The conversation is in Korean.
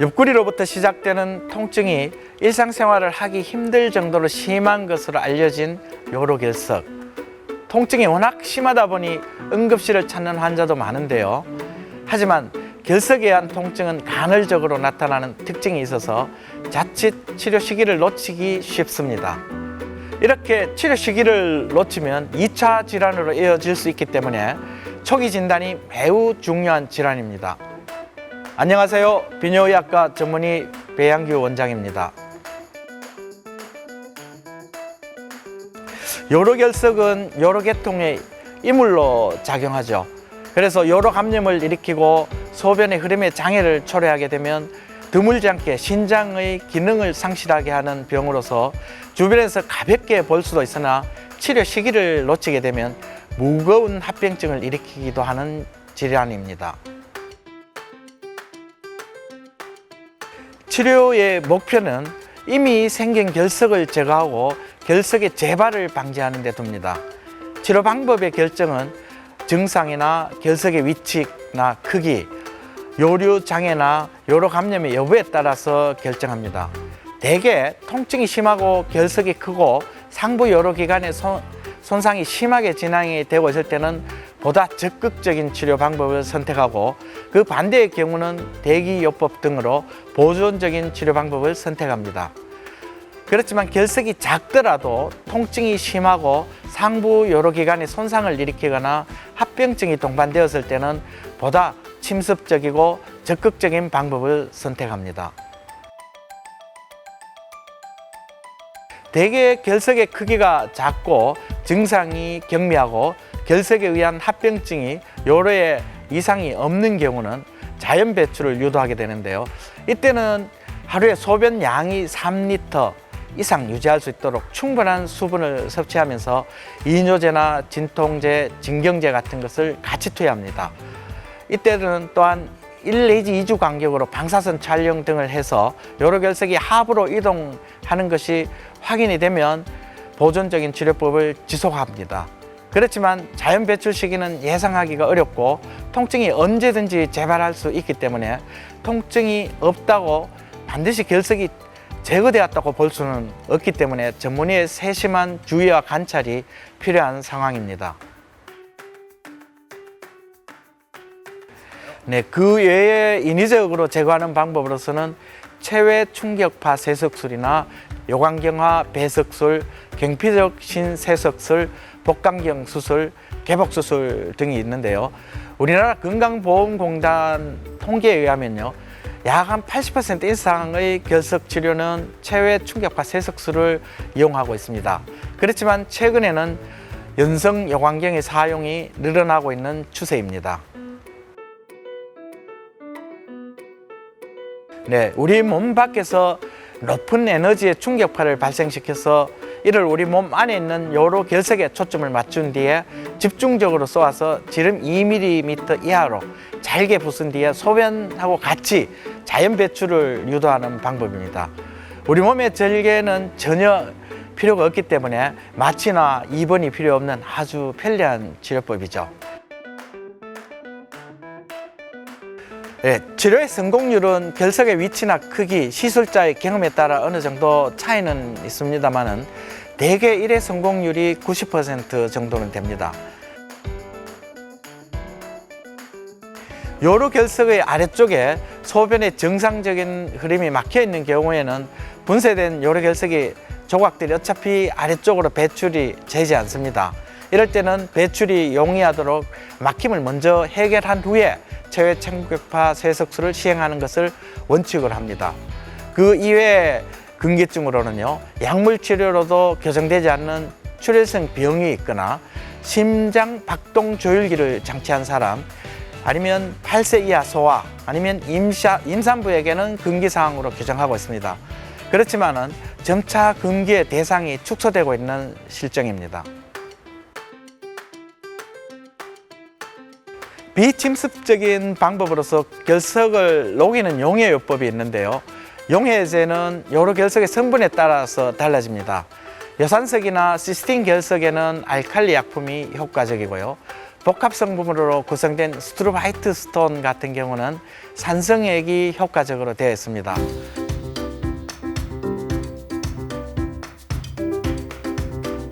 옆구리로부터 시작되는 통증이 일상생활을 하기 힘들 정도로 심한 것으로 알려진 요로결석. 통증이 워낙 심하다 보니 응급실을 찾는 환자도 많은데요. 하지만 결석에 의한 통증은 간헐적으로 나타나는 특징이 있어서 자칫 치료 시기를 놓치기 쉽습니다. 이렇게 치료 시기를 놓치면 2차 질환으로 이어질 수 있기 때문에 초기 진단이 매우 중요한 질환입니다. 안녕하세요. 비뇨의학과 전문의 배양규 원장입니다. 요로결석은 여러 계통의 이물로 작용하죠. 그래서 요로 감염을 일으키고 소변의 흐름에 장애를 초래하게 되면 드물지 않게 신장의 기능을 상실하게 하는 병으로서 주변에서 가볍게 볼 수도 있으나 치료 시기를 놓치게 되면 무거운 합병증을 일으키기도 하는 질환입니다. 치료의 목표는 이미 생긴 결석을 제거하고 결석의 재발을 방지하는 데 둡니다. 치료 방법의 결정은 증상이나 결석의 위치나 크기, 요류 장애나 요로 감염의 여부에 따라서 결정합니다. 대개 통증이 심하고 결석이 크고 상부 요로 기관의 손상이 심하게 진행이 되고 있을 때는 보다 적극적인 치료 방법을 선택하고 그 반대의 경우는 대기요법 등으로 보존적인 치료 방법을 선택합니다. 그렇지만 결석이 작더라도 통증이 심하고 상부 요로 기관에 손상을 일으키거나 합병증이 동반되었을 때는 보다 침습적이고 적극적인 방법을 선택합니다. 대개 결석의 크기가 작고 증상이 경미하고 결석에 의한 합병증이 요로에 이상이 없는 경우는 자연 배출을 유도하게 되는데요. 이때는 하루에 소변 양이 3리터 이상 유지할 수 있도록 충분한 수분을 섭취하면서 이뇨제나 진통제, 진경제 같은 것을 같이 투여합니다. 이때는 또한 1 내지 2주 간격으로 방사선 촬영 등을 해서 요로결석이 하부로 이동하는 것이 확인이 되면 보존적인 치료법을 지속합니다. 그렇지만 자연 배출 시기는 예상하기가 어렵고 통증이 언제든지 재발할 수 있기 때문에 통증이 없다고 반드시 결석이 제거되었다고 볼 수는 없기 때문에 전문의의 세심한 주의와 관찰이 필요한 상황입니다. 그 외에 인위적으로 제거하는 방법으로서는 체외 충격파 세석술이나 요관경화 배석술, 경피적 신세석술, 복강경 수술, 개복수술 등이 있는데요. 우리나라 건강보험공단 통계에 의하면요, 약 한 80% 이상의 결석 치료는 체외 충격파 세석술을 이용하고 있습니다. 그렇지만 최근에는 연성 요관경의 사용이 늘어나고 있는 추세입니다. 우리 몸 밖에서 높은 에너지의 충격파를 발생시켜서 이를 우리 몸 안에 있는 요로 결석에 초점을 맞춘 뒤에 집중적으로 쏘아서 지름 2mm 이하로 잘게 부순 뒤에 소변하고 같이 자연 배출을 유도하는 방법입니다. 우리 몸의 절개는 전혀 필요가 없기 때문에 마취나 입원이 필요 없는 아주 편리한 치료법이죠. 치료의 성공률은 결석의 위치나 크기, 시술자의 경험에 따라 어느 정도 차이는 있습니다만은 대개 1회 성공률이 90% 정도는 됩니다. 요로 결석의 아래쪽에 소변의 정상적인 흐름이 막혀 있는 경우에는 분쇄된 요로 결석의 조각들이 어차피 아래쪽으로 배출이 되지 않습니다. 이럴 때는 배출이 용이하도록 막힘을 먼저 해결한 후에 체외 충격파 세석술을 시행하는 것을 원칙으로 합니다. 그 이외에 근기증으로는요, 약물 치료로도 교정되지 않는 출혈성 병이 있거나 심장 박동 조율기를 장치한 사람, 아니면 8세 이하 소아, 아니면 임산부에게는 금기사항으로 규정하고 있습니다. 그렇지만은 점차 금기의 대상이 축소되고 있는 실정입니다. 비침습적인 방법으로서 결석을 녹이는 용해요법이 있는데요. 용해제는 요로 결석의 성분에 따라서 달라집니다. 여산석이나 시스틴 결석에는 알칼리 약품이 효과적이고요. 복합 성분으로 구성된 스트로바이트 스톤 같은 경우는 산성액이 효과적으로 되어 있습니다.